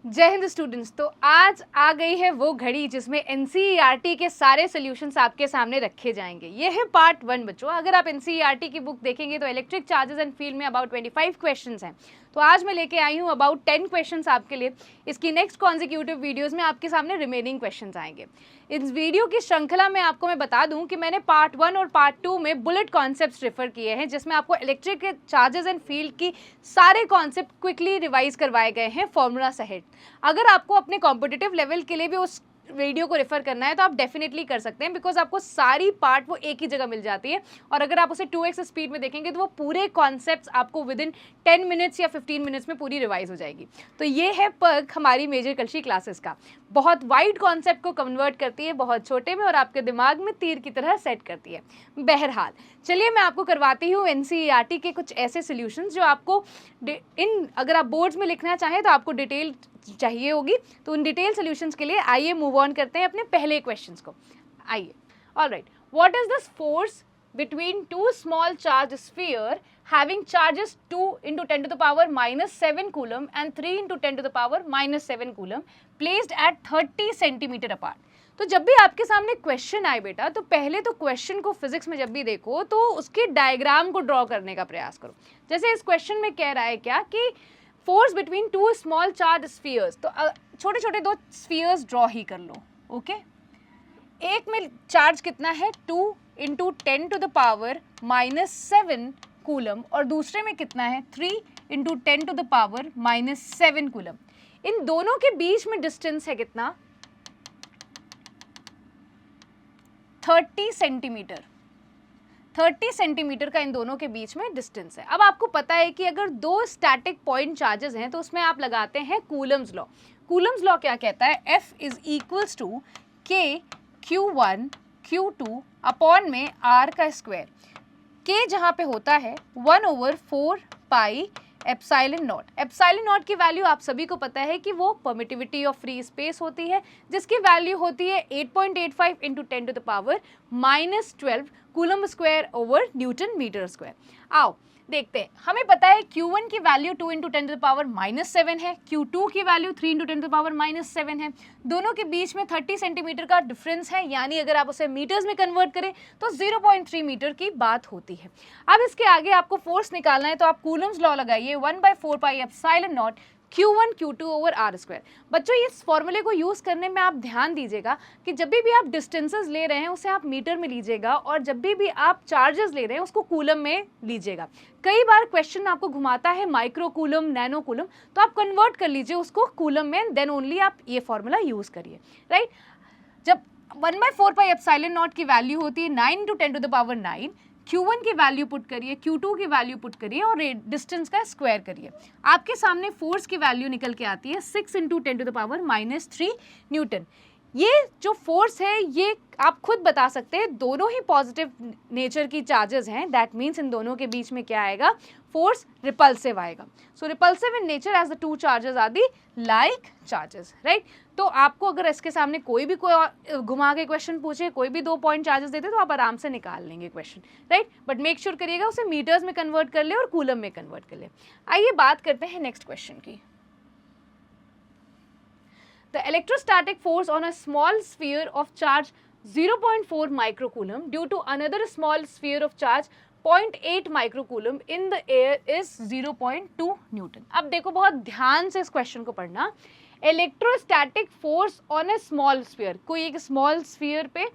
जय हिंद स्टूडेंट्स। तो आज आ गई है वो घड़ी जिसमें एनसीईआरटी के सारे सॉल्यूशंस आपके सामने रखे जाएंगे। ये है पार्ट 1 बच्चों। अगर आप एनसीईआरटी की बुक देखेंगे तो इलेक्ट्रिक चार्जेस एंड फील्ड में अबाउट 25 क्वेश्चंस हैं। तो आज मैं लेके आई हूँ अबाउट 10 क्वेश्चंस आपके लिए। इसकी नेक्स्ट कॉन्जिक्यूटिव वीडियोस में आपके सामने रिमेनिंग क्वेश्चंस आएंगे। इस वीडियो की श्रृंखला में आपको मैं बता दूं कि मैंने पार्ट 1 और पार्ट 2 में बुलेट कॉन्सेप्ट्स रेफर किए हैं, जिसमें आपको इलेक्ट्रिक के चार्जेस एंड फील्ड की सारे कॉन्सेप्ट क्विकली रिवाइज करवाए गए हैं फॉर्मूला सहित। अगर आपको अपने कॉम्पिटिटिव लेवल के लिए भी उस वीडियो को रेफर करना है तो आप डेफिनेटली कर सकते हैं, बिकॉज आपको सारी पार्ट वो एक ही जगह मिल जाती है। और अगर आप उसे 2x स्पीड में देखेंगे तो वो पूरे कॉन्सेप्ट्स आपको विद इन 10 मिनट्स या 15 मिनट्स में पूरी रिवाइज हो जाएगी। तो ये है पर्क हमारी मेजर कलशी क्लासेस का। बहुत वाइड कॉन्सेप्ट को कन्वर्ट करती है बहुत छोटे में और आपके दिमाग में तीर की तरह सेट करती है। बहरहाल चलिए मैं आपको करवाती हूँ एनसीईआरटी के कुछ ऐसे सोल्यूशंस जो आपको अगर आप बोर्ड्स में लिखना चाहें तो आपको डिटेल चाहिए होगी। तो उन डिटेल सॉल्यूशंस के लिए आइए मूव ऑन करते हैं अपने पहले क्वेश्चंस को। आइए। Alright, what is this force between two small charge sphere having charges 2 into 10 to the power minus 7 coulomb and 3 into 10 to the power minus 7 coulomb placed at 30 centimeter apart। तो जब भी आपके सामने क्वेश्चन आए बेटा, तो पहले तो क्वेश्चन को फिजिक्स में जब भी देखो तो उसके डायग्राम को ड्रॉ करने का प्रयास करो। जैसे इस क्वेश्चन में कह रहा है क्या कि force between two small charge spheres, तो छोटे छोटे दो स्फीयर्स ड्रॉ ही कर लो। ओके, एक में चार्ज कितना है 2 into 10 to the power minus 7 coulomb और दूसरे में कितना है 3 into 10 to the power minus 7 coulomb. इन दोनों के बीच में डिस्टेंस है कितना 30 सेंटीमीटर। 30 सेंटीमीटर का इन दोनों के बीच में डिस्टेंस है। अब आपको पता है कि अगर दो स्टैटिक पॉइंट चार्जेस हैं तो उसमें आप लगाते हैं कूलम्स लॉ। कूलम्स लॉ क्या कहता है, F is equals to K Q1 Q2 upon में R का स्क्वायर। K जहाँ पे होता है 1/4 pi epsilon naught. Epsilon naught की वैल्यू आप सभी को पता है कि वो परमिटिविटी ऑफ फ्री स्पेस होती है, जिसकी वैल्यू होती है 8.85 into 10 to the power minus 12 coulomb square over newton metre square. आओ देखते हैं। हमें पता है Q1 की value 2 into 10 to the power minus 7 है, Q2 की value 3 into 10 to the power minus 7 है। दोनों के बीच में 30 सेंटीमीटर का डिफरेंस है, यानी अगर आप उसे मीटर्स में कन्वर्ट करें तो 0.3 मीटर की बात होती है। अब इसके आगे आपको फोर्स निकालना है तो आप कूलम्स लॉ लगाइए 1/4 पाई epsilon not Q1 Q2 over R square. बच्चों इस फॉर्मूले को यूज़ करने में आप ध्यान दीजिएगा कि जब भी आप डिस्टेंसेस ले रहे हैं उसे आप मीटर में लीजिएगा और जब भी आप चार्जेस ले रहे हैं उसको कूलम में लीजिएगा। कई बार क्वेश्चन आपको घुमाता है माइक्रो कूलम, नैनो कूलम, तो आप कन्वर्ट कर लीजिए उसको कूलम में, देन ओनली आप ये फॉर्मूला यूज़ करिए। राइट, जब 1/4 पाई एप्सिलॉन नॉट की वैल्यू होती है 9 into 10 to the power 9, Q1 की वैल्यू पुट करिए, Q2 की वैल्यू पुट करिए और डिस्टेंस का स्क्वायर करिए। आपके सामने फोर्स की वैल्यू निकल के आती है 6 into 10 to the power minus 3 newton. ये जो फोर्स है ये आप खुद बता सकते हैं, दोनों ही पॉजिटिव नेचर की चार्जेस हैं। दैट मीन्स इन दोनों के बीच में क्या आएगा, फोर्स रिपल्सिव आएगा। So repulsive in nature as the two charges are the like charges. Right, तो आपको अगर इसके सामने कोई घुमा के क्वेश्चन पूछे, कोई भी 2 पॉइंट चार्जेस देते तो आप आराम से निकाल लेंगे question. Right, but make sure करिएगा उसे मीटर्स में कन्वर्ट कर ले और कूलम में कन्वर्ट कर ले। आइए बात करते हैं नेक्स्ट क्वेश्चन की। The electrostatic force on a small sphere of charge 0.4 microcoulomb due to another small sphere of charge 0.8 microcoulomb in the air is 0.2 Newton. अब देखो बहुत ध्यान से इस क्वेश्चन को पढ़ना। Electrostatic force on A small sphere, कोई एक स्मॉल स्फीयर पे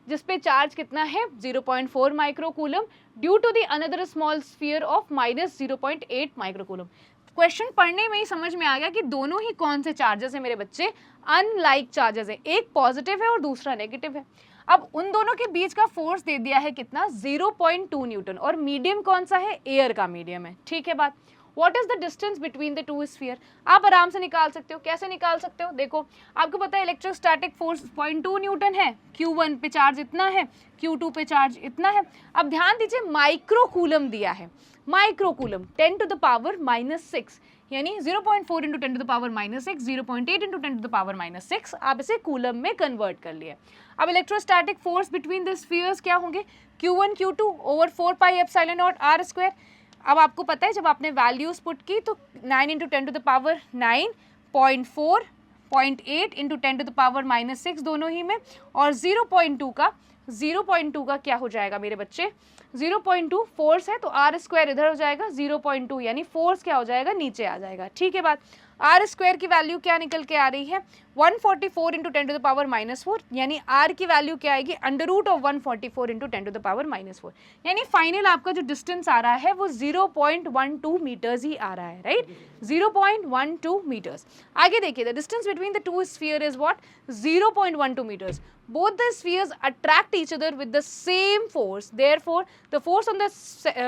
जिस पे चार्ज कितना है 0.4 microcoulomb due to the another small sphere of minus 0.8 microcoulomb. Question पढ़ने में ही समझ में आ गया कि दोनों ही कौन से चार्जेस हैं मेरे बच्चे, अनलाइक चार्जेस है, एक पॉजिटिव है और दूसरा नेगेटिव है। अब उन दोनों के बीच का फोर्स दे दिया है कितना 0.2 न्यूटन और मीडियम कौन सा है, एयर का मीडियम है। ठीक है बात। What is the distance between the two sphere, आप आराम से निकाल सकते हो। कैसे निकाल सकते हो, देखो आपको पता है इलेक्ट्रोस्टैटिक फोर्स 0.2 न्यूटन है, Q1 पे चार्ज इतना है, Q2 पे चार्ज इतना है। अब ध्यान दीजिए माइक्रो कूलम दिया है, micro coulomb 10 to the power minus 6, यानी 0.4 into 10 to the power minus 6, 0.8 into 10 to the power minus 6, आप इसे कूलम में कन्वर्ट कर लिए। अब electrostatic force between the spheres क्या होंगे, Q1 Q2 over 4 pi epsilon naught R square. अब आपको पता है जब आपने वैल्यूज पुट की तो 9 इंटू 10 टू द पावर 9 0.4, 0.8 इंटू 10⁻⁻⁶ दोनों ही में, और 0.2 का क्या हो जाएगा मेरे बच्चे, 0.2 फोर्स है तो आर स्क्वायर इधर हो जाएगा, 0.2 यानी फोर्स क्या हो जाएगा, नीचे आ जाएगा। ठीक है बात। आर स्क्वायर की वैल्यू क्या निकल के आ रही है, 144 इंटू 10⁻⁻⁴, यानी आर की वैल्यू क्या आएगी, √144 इंटू 10⁻⁴, यानी फाइनल आपका जो डिस्टेंस आ रहा है वो 0.12 मीटर्स ही आ रहा है, राइट, 0.12 मीटर्स। आगे देखिए, the distance between the two sphere is what, 0.12 meters. Both the spheres attract each other with the same force. Therefore, the force on the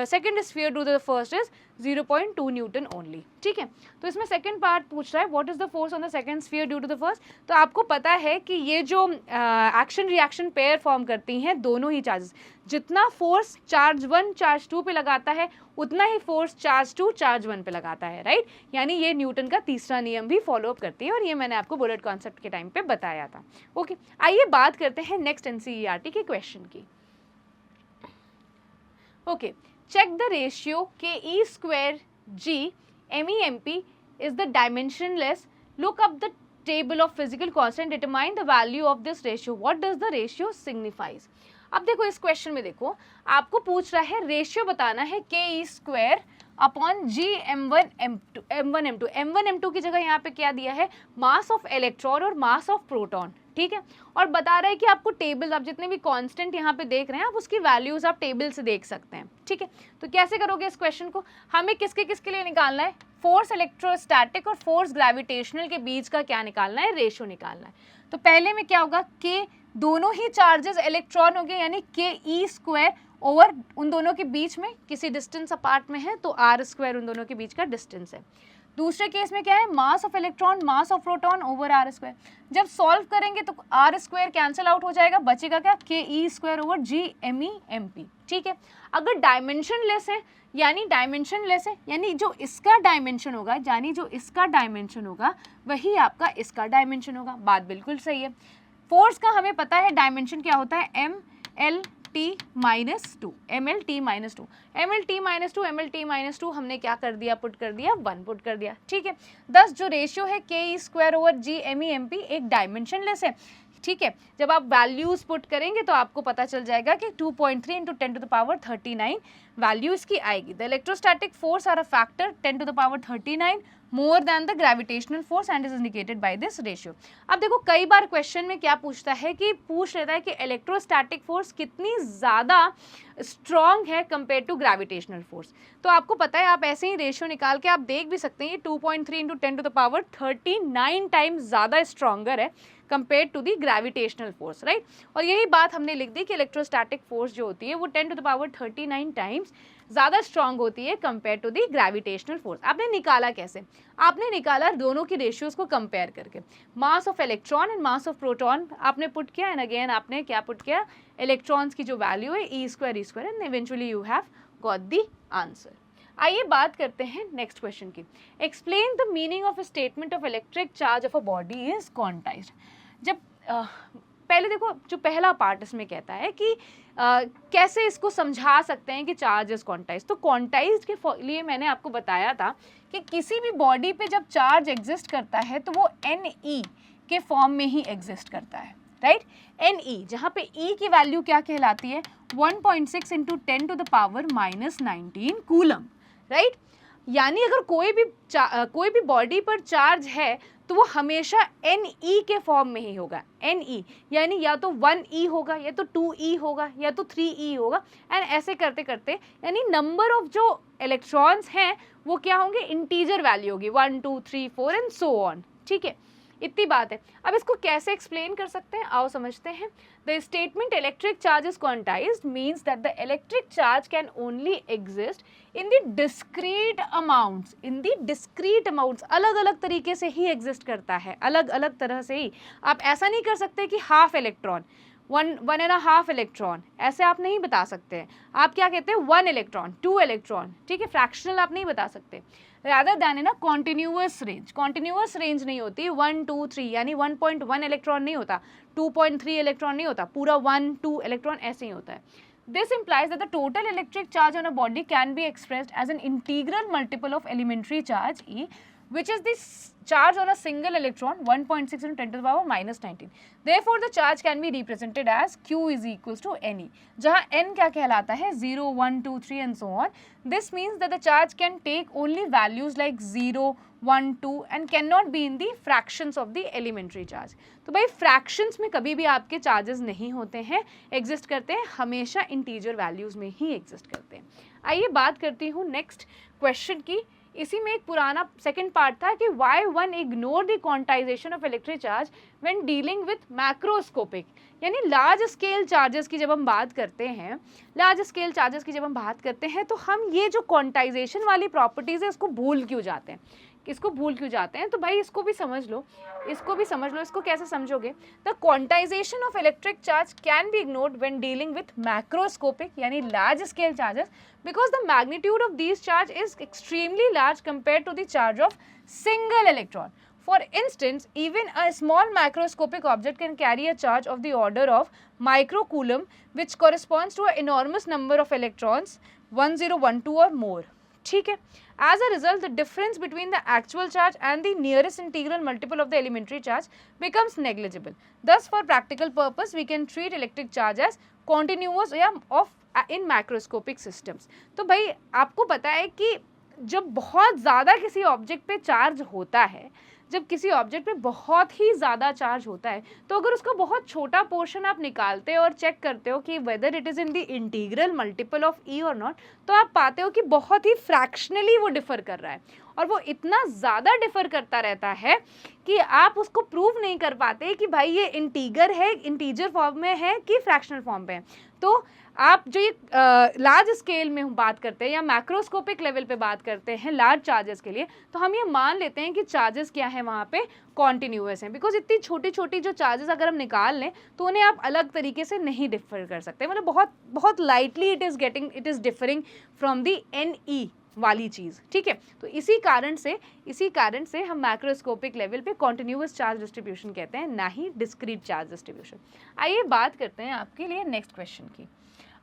second sphere to the first is 0.2 Newton only. ठीक है, तो इसमें second part पूछ रहा है what is the force on the second sphere due to the first. तो आपको पता है कि ये जो एक्शन रिएक्शन पेयर फॉर्म करती हैं दोनों ही चार्जेस, जितना फोर्स चार्ज 1 चार्ज 2 पे लगाता है उतना ही फोर्स चार्ज 2 चार्ज 1 पे लगाता है, राइट। यानी ये न्यूटन का तीसरा नियम भी फॉलो अप करती है, और ये मैंने आपको बुलेट कॉन्सेप्ट के टाइम पे बताया था। ओके, आइए बात करते हैं नेक्स्ट एनसीईआरटी के क्वेश्चन की। Okay, check the ratio ke square g MEMP is the dimensionless. Look up the table of physical constant, determine the value of this ratio. What does the ratio signifies? अब देखो इस question में देखो, आपको पूछ रहा है रेशियो बताना है ke स्क्वायर अपॉन जी m1 m2 की जगह यहाँ पे क्या दिया है, मास ऑफ इलेक्ट्रॉन और मास ऑफ प्रोटॉन। ठीक है, और बता रहा है कि आपको टेबल, आप जितने भी कांस्टेंट यहाँ पे देख रहे हैं आप उसकी वैल्यूज आप टेबल से देख सकते हैं। ठीक है, तो कैसे करोगे इस क्वेश्चन को, हमें किसके लिए निकालना है, फोर्स इलेक्ट्रोस्टैटिक और फोर्स ग्रेविटेशनल के बीच का क्या निकालना है, रेशियो निकालना है। तो पहले में क्या होगा, के दोनों ही चार्जेस इलेक्ट्रॉन हो गए, यानी के ई स्क्वायर ओवर उन दोनों के बीच में किसी डिस्टेंस अपार्ट में है तो आर स्क्वायर उन दोनों के बीच का डिस्टेंस है। दूसरे केस में क्या है, mass of electron mass of proton over R square. जब सॉल्व करेंगे तो आर स्क्वायर कैंसिल आउट हो जाएगा, बचेगा क्या, K E square over G M E M P. ठीक है, अगर डायमेंशन लेस है यानी जो इसका डायमेंशन होगा, वही आपका इसका डायमेंशन होगा। बात बिल्कुल सही है। फोर्स का हमें पता है डायमेंशन क्या होता है, M L T minus two, हमने क्या कर दिया, पुट कर दिया 1 पुट कर दिया। ठीक है, 10 जो रेशियो है K E square over G M E M P एक डायमेंशनलेस है। ठीक है, जब आप वैल्यूज पुट करेंगे तो आपको पता चल जाएगा कि 2.3 इंटू 10⁻39 वैल्यू इसकी आएगी। The electrostatic force are a factor 10⁻39 more than the gravitational force and is indicated by this ratio. अब देखो कई बार क्वेश्चन में क्या पूछता है कि पूछ लेता है कि इलेक्ट्रोस्टैटिक फोर्स कितनी ज़्यादा स्ट्रॉन्ग है कंपेयर टू ग्रेविटेशनल फोर्स। तो आपको पता है, आप ऐसे ही रेशियो निकाल के आप देख भी सकते हैं, ये 2.3 इंटू 10⁻39 टाइम्स ज़्यादा स्ट्रॉन्गर है compare to the gravitational force, right. और यही बात हमने लिख दी कि इलेक्ट्रोस्टैटिक फोर्स जो होती है वो 10⁻39 टाइम्स ज़्यादा स्ट्रॉन्ग होती है compare to the gravitational force. आपने निकाला कैसे, आपने निकाला दोनों की रेशियोज को कंपेयर करके, mass of electron and mass of proton आपने पुट किया, एंड अगेन आपने क्या पुट किया, इलेक्ट्रॉन्स की जो वैल्यू है E square and eventually you have got the answer. आइए बात करते हैं नेक्स्ट क्वेश्चन की। Explain the meaning of a statement of electric charge of a body is quantised. जब पहले देखो, जो पहला पार्ट इसमें कहता है कि कैसे इसको समझा सकते हैं कि चार्ज इज क्वांटाइज्ड। तो क्वांटाइज्ड के लिए मैंने आपको बताया था कि किसी भी बॉडी पे जब चार्ज एग्जिस्ट करता है तो वो NE के फॉर्म में ही एग्जिस्ट करता है, राइट। NE जहाँ पे E की वैल्यू क्या कहलाती है, 1.6 इंटू 10⁻⁻19 कूलम, राइट। यानी अगर कोई भी बॉडी पर चार्ज है तो वो हमेशा NE के फॉर्म में ही होगा। NE यानी या तो 1E होगा, या तो 2E होगा, या तो 3E होगा, एंड ऐसे करते करते यानी नंबर ऑफ जो इलेक्ट्रॉन्स हैं वो क्या होंगे, इंटीजर वैल्यू होगी, 1 2 3 4 एंड सो ऑन। ठीक है, इतनी बात है। अब इसको कैसे एक्सप्लेन कर सकते हैं, आओ समझते हैं। The statement electric charge is quantized means that the electric charge can only exist in the discrete amounts, अलग अलग तरीके से ही एग्जिस्ट करता है, अलग अलग तरह से ही। आप ऐसा नहीं कर सकते कि हाफ इलेक्ट्रॉन, 1.5 इलेक्ट्रॉन, ऐसे आप नहीं बता सकते हैं। आप क्या कहते हैं, 1 इलेक्ट्रॉन, 2 इलेक्ट्रॉन, ठीक है, फ्रैक्शनल आप नहीं बता सकते। रादर दैन ना कॉन्टिन्यूअस रेंज नहीं होती, 1 2 3 यानी 1.1 इलेक्ट्रॉन नहीं होता, 2.3 इलेक्ट्रॉन नहीं होता, पूरा 1 2 इलेक्ट्रॉन ऐसे ही होता है। This implies that the total electric charge on a body can be expressed as an integral multiple of elementary charge E, which is the charge on a single electron 1.6 into 10 to the power minus 19. Therefore the charge can be represented as Q is equals to Ne, जहाँ N क्या कहलाता है 0, 1, 2, 3 and so on. This means that the charge can take only values like 0, 1, 2 and cannot be in the fractions of the elementary charge. तो भाई fractions में कभी भी आपके charges नहीं होते हैं, exist करते हैं, हमेशा integer values में ही exist करते हैं. आइए बात करती हूँ next question की. इसी में एक पुराना सेकंड पार्ट था कि why one ignore the quantization of electric charge when dealing with macroscopic, यानी लार्ज स्केल चार्जेस की जब हम बात करते हैं, तो हम ये जो क्वांटाइजेशन वाली प्रॉपर्टीज है इसको भूल क्यों जाते हैं. तो भाई इसको भी समझ लो, इसको कैसे समझोगे. The quantisation of electric charge can be ignored when dealing with macroscopic यानी large scale charges, because the magnitude of these charge is extremely large compared to the charge of single electron. For instance, even a small macroscopic object can carry a charge of the order of microcoulomb, which corresponds to an enormous number of electrons, 1012 or more. ठीक है. As a result, the difference between the actual charge and the nearest integral multiple of the elementary charge becomes negligible. Thus, for practical purpose, we can treat electric charge as continuous of in macroscopic systems. तो भाई आपको पता है कि जब बहुत ज़्यादा किसी ऑब्जेक्ट पे चार्ज होता है, जब किसी ऑब्जेक्ट पे बहुत ही ज़्यादा चार्ज होता है, तो अगर उसका बहुत छोटा पोर्शन आप निकालते हो और चेक करते हो कि whether it is in the integral multiple of E और नॉट, तो आप पाते हो कि बहुत ही फ्रैक्शनली वो डिफ़र कर रहा है और वो इतना ज़्यादा डिफ़र करता रहता है कि आप उसको प्रूव नहीं कर पाते कि भाई ये इंटीजर फॉर्म में है कि फ्रैक्शनल फॉर्म पे है. तो आप जो ये लार्ज स्केल में बात करते हैं या मैक्रोस्कोपिक लेवल पे बात करते हैं लार्ज चार्जेस के लिए, तो हम ये मान लेते हैं कि चार्जेस क्या है वहाँ पे कॉन्टिन्यूअस हैं, बिकॉज इतनी छोटी छोटी जो चार्जेस अगर हम निकाल लें तो उन्हें आप अलग तरीके से नहीं डिफर कर सकते, मतलब बहुत lightly it is differing from the NE वाली चीज़. ठीक है. तो इसी कारण से हम मैक्रोस्कोपिक लेवल पे कॉन्टिन्यूअस चार्ज डिस्ट्रीब्यूशन कहते हैं, ना ही डिस्क्रीट चार्ज डिस्ट्रीब्यूशन. आइए बात करते हैं आपके लिए नेक्स्ट क्वेश्चन की.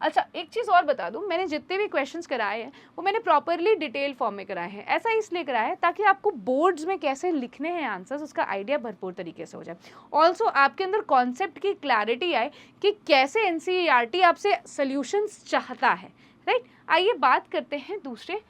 अच्छा, एक चीज़ और बता दूं, मैंने जितने भी क्वेश्चंस कराए हैं वो मैंने प्रॉपरली डिटेल फॉर्म में कराए हैं. ऐसा इसलिए कराया है ताकि आपको बोर्ड्स में कैसे लिखने हैं आंसर्स उसका आइडिया भरपूर तरीके से हो जाए. ऑल्सो आपके अंदर कॉन्सेप्ट की क्लैरिटी आए कि कैसे NCERT आपसे सोल्यूशंस चाहता है. राइट. आइए बात करते हैं दूसरे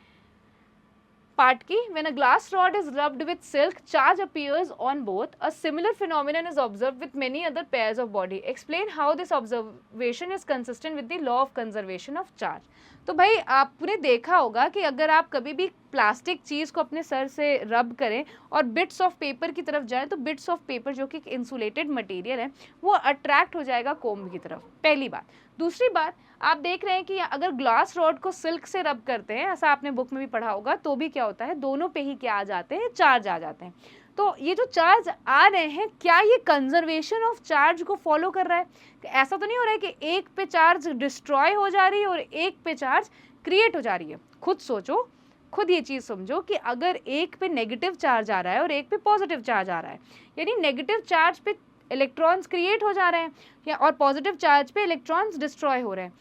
पार्ट की. When a glass rod is rubbed with silk, charge appears on both. A similar phenomenon is observed with many other pairs of body. Explain how this observation is consistent with the law of conservation of charge. तो भाई आपने देखा होगा कि अगर आप कभी भी प्लास्टिक चीज़ को अपने सर से रब करें और बिट्स ऑफ पेपर की तरफ जाएं, तो बिट्स ऑफ पेपर जो कि एक इंसुलेटेड मटेरियल है वो अट्रैक्ट हो जाएगा कोम्ब की तरफ. पहली बात. दूसरी बात, आप देख रहे हैं कि अगर ग्लास रॉड को सिल्क से रब करते हैं, ऐसा आपने बुक में भी पढ़ा होगा, तो भी क्या होता है, दोनों पे ही क्या आ जाते हैं, चार्ज आ जाते हैं. तो ये जो चार्ज आ रहे हैं, क्या ये कंजर्वेशन ऑफ चार्ज को फॉलो कर रहा है? ऐसा तो नहीं हो रहा है कि एक पे चार्ज डिस्ट्रॉय हो जा रही है और एक पे चार्ज क्रिएट हो जा रही है. खुद सोचो, खुद ये चीज़ समझो कि अगर एक पे नेगेटिव चार्ज आ रहा है और एक पे पॉजिटिव चार्ज आ रहा है, यानी नेगेटिव चार्ज पे इलेक्ट्रॉन्स क्रिएट हो जा रहे हैं या और पॉजिटिव चार्ज पे इलेक्ट्रॉन्स डिस्ट्रॉय हो रहे हैं,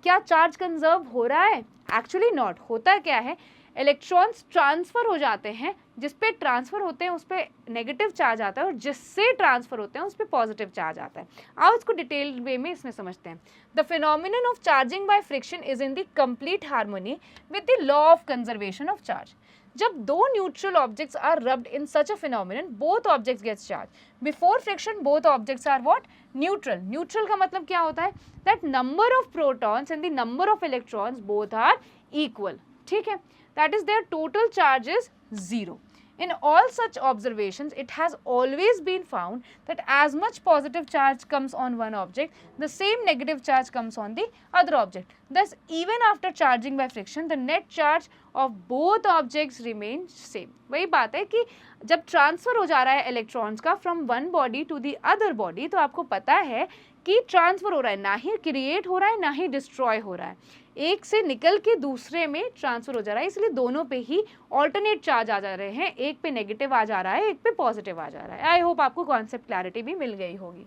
क्या चार्ज कंजर्व हो रहा है? Actually not. होता क्या है, इलेक्ट्रॉन्स ट्रांसफ़र हो जाते हैं, जिस पे ट्रांसफ़र होते हैं उस पर नेगेटिव चार्ज आता है और जिससे ट्रांसफ़र होते हैं उस पर पॉजिटिव चार्ज आता है. आओ इसको डिटेल्ड वे में इसमें समझते हैं. The phenomenon of charging by friction is in the complete harmony with the law of conservation of charge. जब दो neutral objects are rubbed in such a phenomenon, both objects gets charge. Before friction both objects are what? Neutral. Neutral का मतलब क्या होता है? That number of protons and the number of electrons both are equal. ठीक है. That is, their total charge is 0. In all such observations, it has always been found that as much positive charge comes on one object, the same negative charge comes on the other object. Thus, even after charging by friction, the net charge of both objects remains same. वही बात है कि जब transfer हो जा रहा है electrons का from one body to the other body, तो आपको पता है कि ट्रांसफ़र हो रहा है, ना ही क्रिएट हो रहा है ना ही डिस्ट्रॉय हो रहा है. एक से निकल के दूसरे में ट्रांसफ़र हो जा रहा है, इसलिए दोनों पे ही ऑल्टरनेट चार्ज आ जा रहे हैं. एक पे नेगेटिव आ जा रहा है, एक पे पॉजिटिव आ जा रहा है. आई होप आपको कॉन्सेप्ट क्लैरिटी भी मिल गई होगी.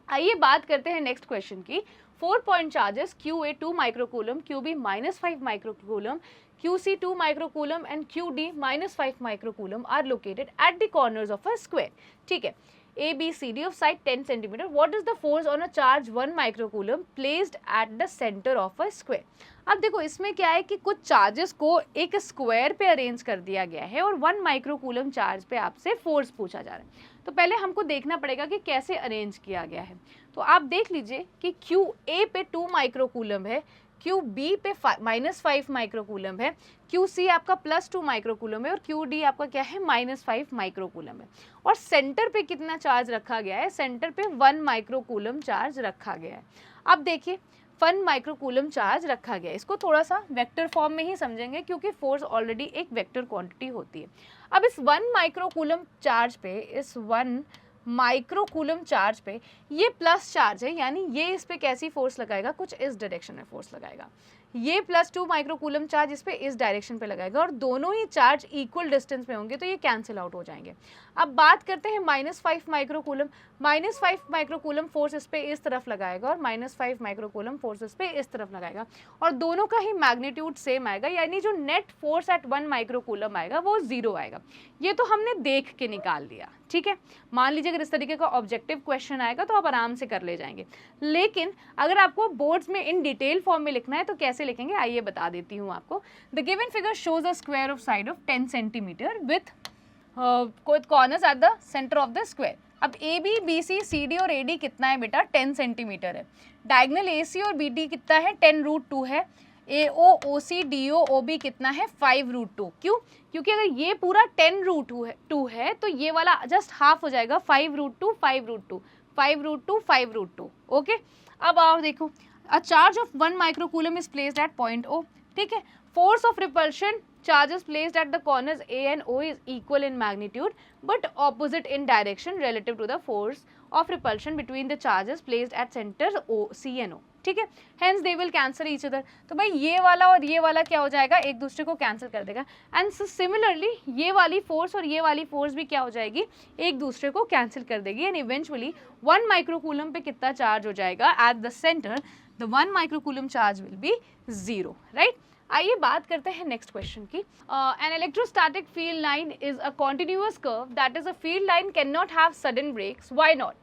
आइए बात करते हैं नेक्स्ट क्वेश्चन की. 4 point charges QA 2 microcoulomb, QB -5 microcoulomb QC 2 microcoulomb and QD -5 microcoulomb are located at the corners of a square. ठीक है, A, B, C, D of side 10 centimeter. What is the force on a charge 1 microcoulomb placed at the center of a square? अब देखो इसमें क्या है कि कुछ charges को एक स्क्वायर पे अरेंज कर दिया गया है और 1 माइक्रोकूलम चार्ज पे आपसे फोर्स पूछा जा रहा है। तो पहले हमको देखना पड़ेगा कि कैसे अरेंज किया गया है। तो आप देख लीजिए कि QA पे 2 माइक्रोकूलम है, QB पे -5 माइक्रोकूलम है, QC आपका +2 माइक्रोकूलम है और QD आपका क्या है -5 माइक्रोकूलम है। और सेंटर पे कितना चार्ज रखा गया है? सेंटर पे 1 माइक्रोकूलम चार्ज रखा गया है। अब देखिए 1 माइक्रोकूलम चार्ज रखा गया है, इसको थोड़ा सा वेक्टर फॉर्म में ही समझेंगे क्योंकि फोर्स ऑलरेडी एक वेक्टर क्वांटिटी होती है। अब इस 1 माइक्रोकूलम चार्ज पे, इस 1 माइक्रोकूलम चार्ज पे ये प्लस चार्ज है, यानी ये इस पे कैसी फोर्स लगाएगा? कुछ इस डायरेक्शन में फोर्स लगाएगा। ये +2 माइक्रोकूलम चार्ज इस पे इस डायरेक्शन पे लगाएगा और दोनों ही चार्ज इक्वल डिस्टेंस में होंगे तो ये कैंसिल आउट हो जाएंगे। अब बात करते हैं -5 माइक्रोकूलम। -5 माइक्रोकूलम फोर्स इस पे इस तरफ लगाएगा और -5 माइक्रोकूलम फोर्स इस पे इस तरफ लगाएगा और दोनों का ही मैग्नीट्यूड सेम आएगा, यानी जो नेट फोर्स एट 1 माइक्रोकूलम आएगा वो 0 आएगा। ये तो हमने देख के निकाल दिया, ठीक है। मान लीजिए अगर इस तरीके का ऑब्जेक्टिव क्वेश्चन आएगा तो आप आराम से कर ले जाएंगे, लेकिन अगर आपको बोर्ड्स में इन डिटेल फॉर्म में लिखना है तो कैसे लिखेंगे आइए बता देती हूँ आपको। The given figure shows a square of side of 10 centimetre with corners at the centre of the square. अब A B B C C D और ए डी कितना है बेटा? 10 सेंटीमीटर है। डायगनल ए सी और बी डी कितना है? 10√2 है। ए ओ ओ C D O O B कितना है? 5√2। क्यों? क्योंकि अगर ये पूरा 10√2 है तो ये वाला जस्ट हाफ हो जाएगा, 5√2 5√2 5√2 5√2। ओके, अब आप देखो, a charge of 1 microcoulomb is placed eight point O, ठीक है। Force of repulsion charges placed at the corners A and O is equal in magnitude but opposite in direction relative to the force of repulsion between the charges placed at centers O, C and O, ठीक है। Hence they will cancel each other। तो भाई ये वाला और ये वाला क्या हो जाएगा? एक दूसरे को कैंसिल कर देगा। एंड सिमिलरली ये वाली फोर्स और ये वाली फोर्स भी क्या हो जाएगी? एक दूसरे को कैंसिल कर देगी एंड इवेंचुअली 1 माइक्रोकूलम पे कितना चार्ज हो जाएगा? At the centre the 1 microcoulomb charge will be 0, right. आइए बात करते हैं नेक्स्ट क्वेश्चन की। An electrostatic field line is a continuous curve that is a field line can not have sudden breaks, why not?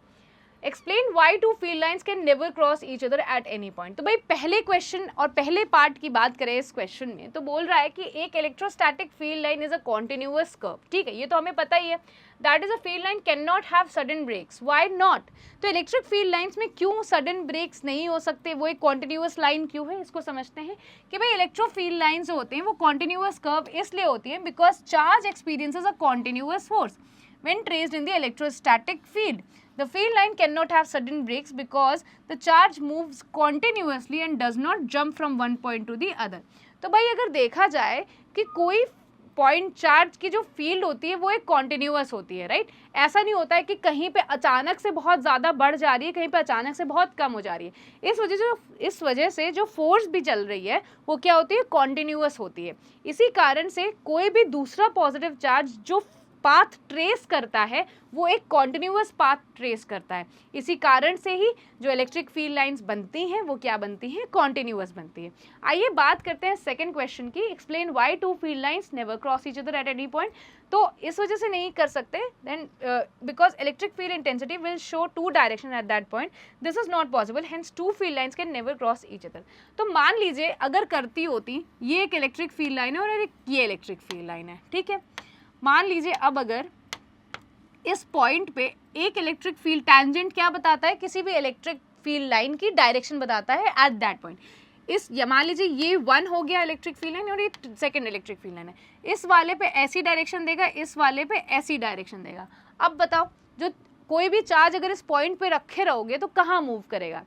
Explain why two field lines can never cross each other at any point. तो भाई पहले question और पहले part की बात करें इस question में तो बोल रहा है कि एक electrostatic field line is a continuous curve, ठीक है, ये तो हमें पता ही है। That is a field line can not have sudden breaks, why not? तो इलेक्ट्रिक फील्ड लाइन्स में क्यों सडन ब्रेक्स नहीं हो सकते? वो एक कॉन्टिन्यूअस लाइन क्यों है? इसको समझते हैं कि भाई इलेक्ट्रो फील्ड लाइन्स जो होते हैं वो कॉन्टिन्यूअस कर्व इसलिए होती है because charge experiences a continuous force when traced in the electrostatic field. The field line cannot have sudden breaks because the charge moves continuously and does not jump from one point to the other. तो भाई अगर देखा जाए कि कोई point charge की जो field होती है वो एक कॉन्टिन्यूअस होती है, राइट। ऐसा नहीं होता है कि कहीं पे अचानक से बहुत ज़्यादा बढ़ जा रही है, कहीं पे अचानक से बहुत कम हो जा रही है। इस वजह से जो फोर्स भी चल रही है वो क्या होती है? कॉन्टिन्यूअस होती है। इसी कारण से कोई भी दूसरा पॉजिटिव चार्ज जो पाथ ट्रेस करता है वो एक कॉन्टिन्यूअस पाथ ट्रेस करता है। इसी कारण से ही जो इलेक्ट्रिक फील्ड लाइंस बनती हैं वो क्या बनती हैं? कॉन्टिन्यूअस बनती है। आइए बात करते हैं सेकंड क्वेश्चन की। Explain why two field lines never cross each other at any point. तो इस वजह से नहीं कर सकते, then because electric field intensity will show 2 direction at that point, this is not possible, hence 2 field lines can never cross each other. तो मान लीजिए अगर करती होती, ये एक इलेक्ट्रिक फील्ड लाइन है और ये इलेक्ट्रिक फील्ड लाइन है, ठीक है। मान लीजिए अब अगर इस पॉइंट पे एक इलेक्ट्रिक फील्ड टैंजेंट क्या बताता है? किसी भी इलेक्ट्रिक फील्ड लाइन की डायरेक्शन बताता है एट दैट पॉइंट। इस मान लीजिए ये 1 हो गया इलेक्ट्रिक फील्ड लाइन और ये सेकंड इलेक्ट्रिक फील्ड लाइन है। इस वाले पे ऐसी डायरेक्शन देगा, इस वाले पे ऐसी डायरेक्शन देगा। अब बताओ, जो कोई भी चार्ज अगर इस पॉइंट पे रखे रहोगे तो कहाँ मूव करेगा?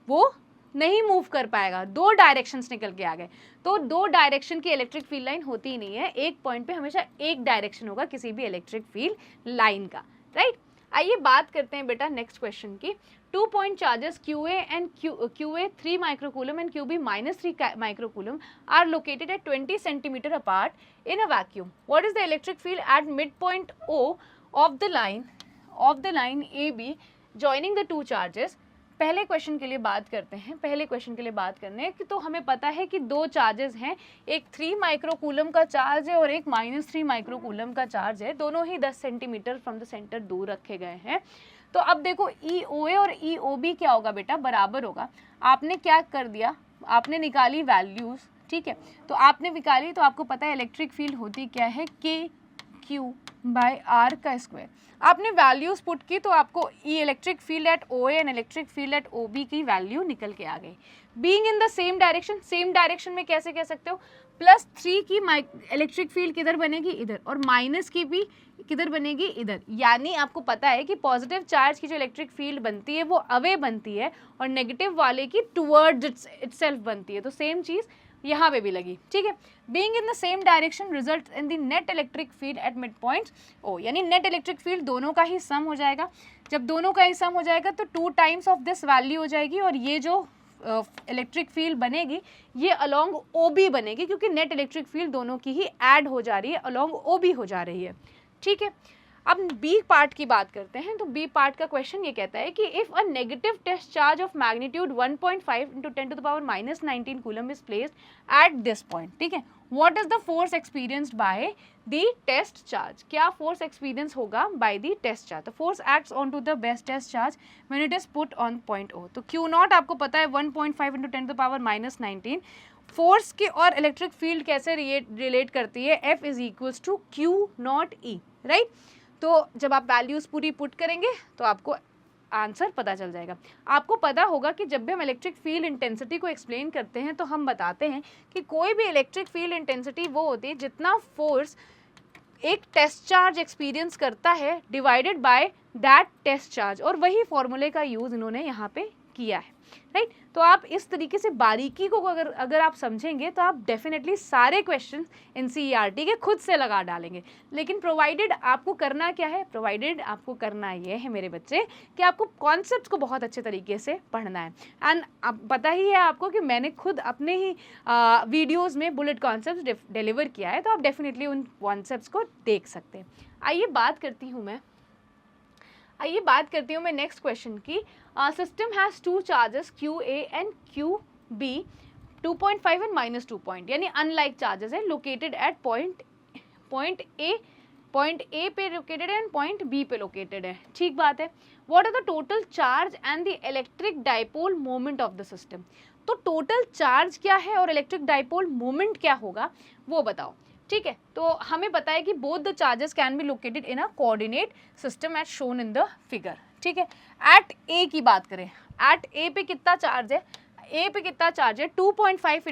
वो नहीं मूव कर पाएगा, 2 डायरेक्शंस निकल के आ गए। तो 2 डायरेक्शन की इलेक्ट्रिक फील्ड लाइन होती ही नहीं है, एक पॉइंट पे हमेशा एक डायरेक्शन होगा किसी भी इलेक्ट्रिक फील्ड लाइन का, राइट। आइए बात करते हैं बेटा नेक्स्ट क्वेश्चन की। 2 point charges QA and QA 3 microcoulomb and QB -3 microcoulomb are located at 20 centimetre apart in a vacuum. What is the electric field at mid point O of the line AB joining the 2 charges? पहले question के लिए बात करते हैं। पहले question के लिए बात करने हैं कि तो हमें पता है कि दो चार्जेस हैं, एक 3 माइक्रोकूलम का चार्ज है और एक -3 माइक्रोकूलम का चार्ज है। दोनों ही 10 सेंटीमीटर फ्रॉम द सेंटर दूर रखे गए हैं। तो अब देखो EOA और EOB क्या होगा बेटा, बराबर होगा। आपने क्या कर दिया, आपने निकाली वैल्यूज़, ठीक है। तो आपने निकाली तो आपको पता है इलेक्ट्रिक फील्ड होती क्या है, KQ/R का स्क्वायर। आपने वैल्यूज़ पुट की तो आपको electric field eight OA and electric field eight OB की वैल्यू निकल के आ गई। Being in the same direction, same direction में कैसे कह सकते हो, +3 की इलेक्ट्रिक फील्ड किधर बनेगी, इधर, और माइनस की भी किधर बनेगी, इधर। यानी आपको पता है कि पॉजिटिव चार्ज की जो इलेक्ट्रिक फील्ड बनती है वो अवे बनती है और नेगेटिव वाले की टुवर्ड्स इटसेल्फ बनती है। तो सेम चीज़ यहाँ पे भी लगी, ठीक है। Being in the same direction result in the net electric field at midpoints O, यानी नेट इलेक्ट्रिक फील्ड दोनों का ही सम हो जाएगा। जब दोनों का ही सम हो जाएगा तो 2 टाइम्स ऑफ दिस वैल्यू हो जाएगी और ये जो इलेक्ट्रिक फील्ड बनेगी ये अलोंग OB बनेगी, क्योंकि नेट इलेक्ट्रिक फील्ड दोनों की ही ऐड हो जा रही है, अलोंग OB हो जा रही है, ठीक है। अब बी पार्ट की बात करते हैं। तो बी पार्ट का क्वेश्चन ये कहता है कि if a negative test charge of magnitude 1.5 × 10⁻⁻19 coulomb is placed at this point, ठीक है, what is the force experienced by the test charge. क्या फोर्स एक्सपीरियंस होगा बाय द टेस्ट चार्ज। तो force acts on to the base test charge when it is put on point O। तो Q0 आपको पता है 1.5 × 10⁻⁻19। Force के और electric field कैसे रिलेट करती है, F = Q0E, राइट। तो जब आप वैल्यूज़ पूरी पुट करेंगे तो आपको आंसर पता चल जाएगा। आपको पता होगा कि जब भी हम इलेक्ट्रिक फील्ड इंटेंसिटी को एक्सप्लेन करते हैं तो हम बताते हैं कि कोई भी इलेक्ट्रिक फील्ड इंटेंसिटी वो होती है जितना फोर्स एक टेस्ट चार्ज एक्सपीरियंस करता है divided by that test charge, और वही फॉर्मूले का यूज़ इन्होंने यहाँ पे किया है, राइट। तो आप इस तरीके से बारीकी को अगर आप समझेंगे तो आप डेफिनेटली सारे क्वेश्चन NCERT के खुद से लगा डालेंगे। लेकिन प्रोवाइडेड आपको करना क्या है, प्रोवाइडेड आपको करना ये है मेरे बच्चे कि आपको कॉन्सेप्ट्स को बहुत अच्छे तरीके से पढ़ना है। एंड अब पता ही है आपको कि मैंने खुद अपने ही वीडियोज़ में बुलेट कॉन्सेप्ट्स डिलीवर किया है, तो आप डेफिनेटली उन कॉन्सेप्ट्स को देख सकते हैं। आइए बात करती हूँ मैं नेक्स्ट क्वेश्चन की। System has 2 charges QA and QB 2.5 and -2 point, यानी अनलाइक चार्जेस है, लोकेटेड एट पॉइंट A पे लोकेटेड है एंड पॉइंट B पे लोकेटेड है, ठीक बात है। What are the total charge and the electric dipole moment of the system. तो टोटल चार्ज क्या है और इलेक्ट्रिक डाइपोल मोमेंट क्या होगा वो बताओ, ठीक है। तो हमें पता है कि both the charges can be located in a coordinate system as shown in the figure, ठीक है। एट A की बात करें, एट A पे कितना चार्ज है, A पे कितना चार्ज है 2.5 ×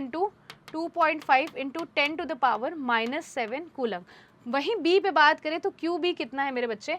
10⁻⁻7 कूलम। वहीं B पे बात करें तो QB कितना है मेरे बच्चे,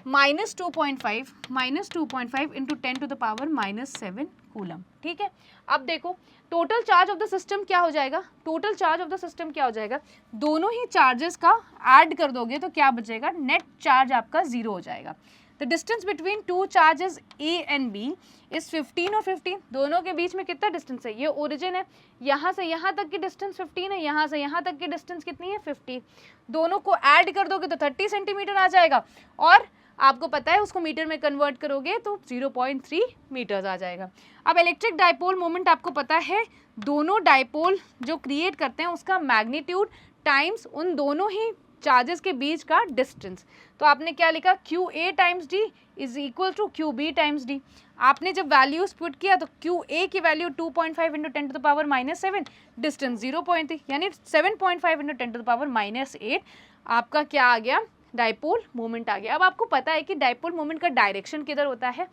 -2.5 × 10⁻⁻7 कूलम, ठीक है। अब देखो total charge of the system क्या हो जाएगा, total charge of the system क्या हो जाएगा, दोनों ही चार्जेस का ऐड कर दोगे तो क्या बचेगा, नेट चार्ज आपका 0 हो जाएगा। The distance between 2 charges A and B is 15 और 15, दोनों के बीच में कितना डिस्टेंस है, ये ओरिजिन है, यहाँ से यहाँ तक की डिस्टेंस 15 है, यहाँ से यहाँ तक की डिस्टेंस कितनी है 50, दोनों को ऐड कर दोगे तो 30 सेंटीमीटर आ जाएगा, और आपको पता है उसको मीटर में कन्वर्ट करोगे तो 0.3 मीटर्स आ जाएगा। अब इलेक्ट्रिक डाइपोल मोमेंट आपको पता है, दोनों डाइपोल जो क्रिएट करते हैं उसका मैग्नीट्यूड टाइम्स उन दोनों ही चार्जेस के बीच का डिस्टेंस। तो आपने क्या लिखा, QA times D is equal to QB times D। आपने जब वैल्यूज पुट किया तो QA की वैल्यू 2.5 × 10⁻⁻7, डिस्टेंस 0.3, यानी 7.5 × 10⁻⁻8 आपका क्या आ गया, डाइपोल मोमेंट आ गया। अब आपको पता है कि डाइपोल मोमेंट का डायरेक्शन किधर होता है,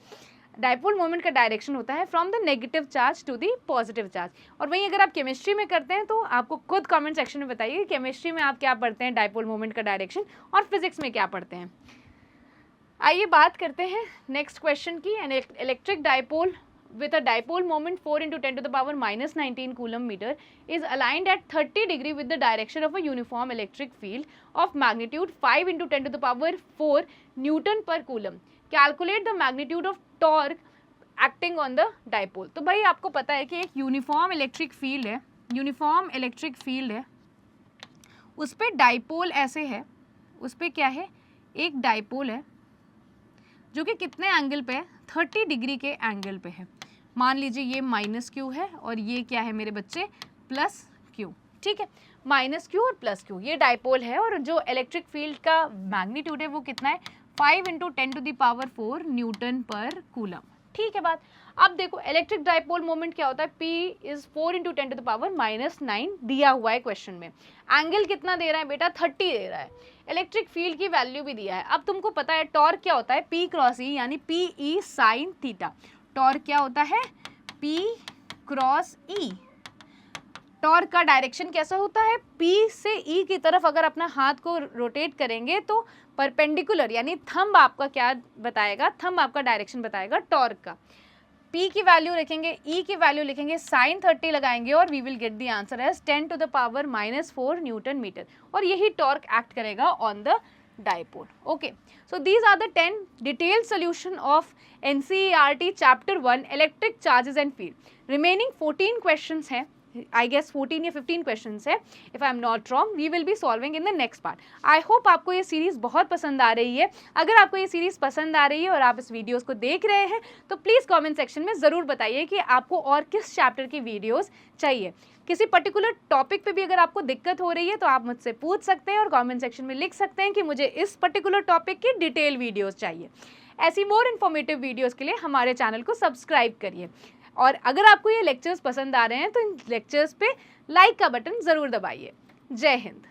डाइपोल मोमेंट का डायरेक्शन होता है from the negative charge to the positive charge. और वहीं अगर आप केमिस्ट्री में करते हैं तो आपको खुद कमेंट सेक्शन में बताइए कि केमिस्ट्री में आप क्या पढ़ते हैं डाइपोल मोमेंट का डायरेक्शन, और फिजिक्स में क्या पढ़ते हैं। आइए बात करते हैं नेक्स्ट क्वेश्चन की। An electric dipole with a dipole moment 4 × 10⁻⁻19 coulomb meter is aligned at 30 degree with the direction of a uniform electric field of magnitude 5 × 10⁴ Newton per coulomb. Calculate the magnitude of torque acting on the dipole. तो भाई आपको पता है कि एक uniform electric field है, उस पर डाइपोल ऐसे है, उस पर क्या है, एक डाइपोल है जो कि कितने एंगल पे है, 30 डिग्री के एंगल पे है। मान लीजिए ये माइनस क्यू है और ये क्या है मेरे बच्चे, प्लस क्यू, ठीक है, माइनस क्यू और प्लस क्यू, ये डाइपोल है और जो इलेक्ट्रिक फील्ड का मैग्नीट्यूड है वो कितना है, 5 × 10⁴ न्यूटन पर कूलम, ठीक है बात। अब देखो इलेक्ट्रिक डाइपोल मोमेंट क्या होता है, P इज 4 × 10⁻⁹ दिया हुआ है क्वेश्चन में। एंगल कितना दे रहा है बेटा, 30 दे रहा है। इलेक्ट्रिक फील्ड की वैल्यू भी दिया है। अब तुमको पता है टॉर्क क्या होता है, P × E यानी PE sin थीटा। टॉर्क क्या होता है, P × E। टॉर्क का डायरेक्शन कैसा होता है, P से E की तरफ अगर अपना हाथ को रोटेट करेंगे तो परपेंडिकुलर यानी थंब आपका क्या बताएगा, थंब आपका डायरेक्शन बताएगा टॉर्क का। P की वैल्यू लिखेंगे, E की वैल्यू लिखेंगे, sin 30 लगाएंगे और we will get the answer as 10⁻⁻⁴ newton metre, और यही टॉर्क एक्ट करेगा on the dipole. Okay, so these are the 10 detailed solution of NCERT chapter 1 electric charges and field. Remaining 14 questions हैं, I guess 14 या 15 questions है, if I am not wrong, we will be solving in the next part. I hope आपको ये series बहुत पसंद आ रही है। अगर आपको ये सीरीज पसंद आ रही है और आप इस वीडियोस को देख रहे हैं तो प्लीज़ कमेंट सेक्शन में ज़रूर बताइए कि आपको और किस चैप्टर की वीडियोस चाहिए। किसी पर्टिकुलर टॉपिक पे भी अगर आपको दिक्कत हो रही है तो आप मुझसे पूछ सकते हैं और कमेंट सेक्शन में लिख सकते हैं कि मुझे इस पर्टिकुलर टॉपिक की डिटेल वीडियोज़ चाहिए। ऐसी मोर इन्फॉर्मेटिव वीडियोज़ के लिए हमारे चैनल को सब्सक्राइब करिए, और अगर आपको ये लेक्चर्स पसंद आ रहे हैं तो इन लेक्चर्स पे लाइक का बटन ज़रूर दबाइए। जय हिंद।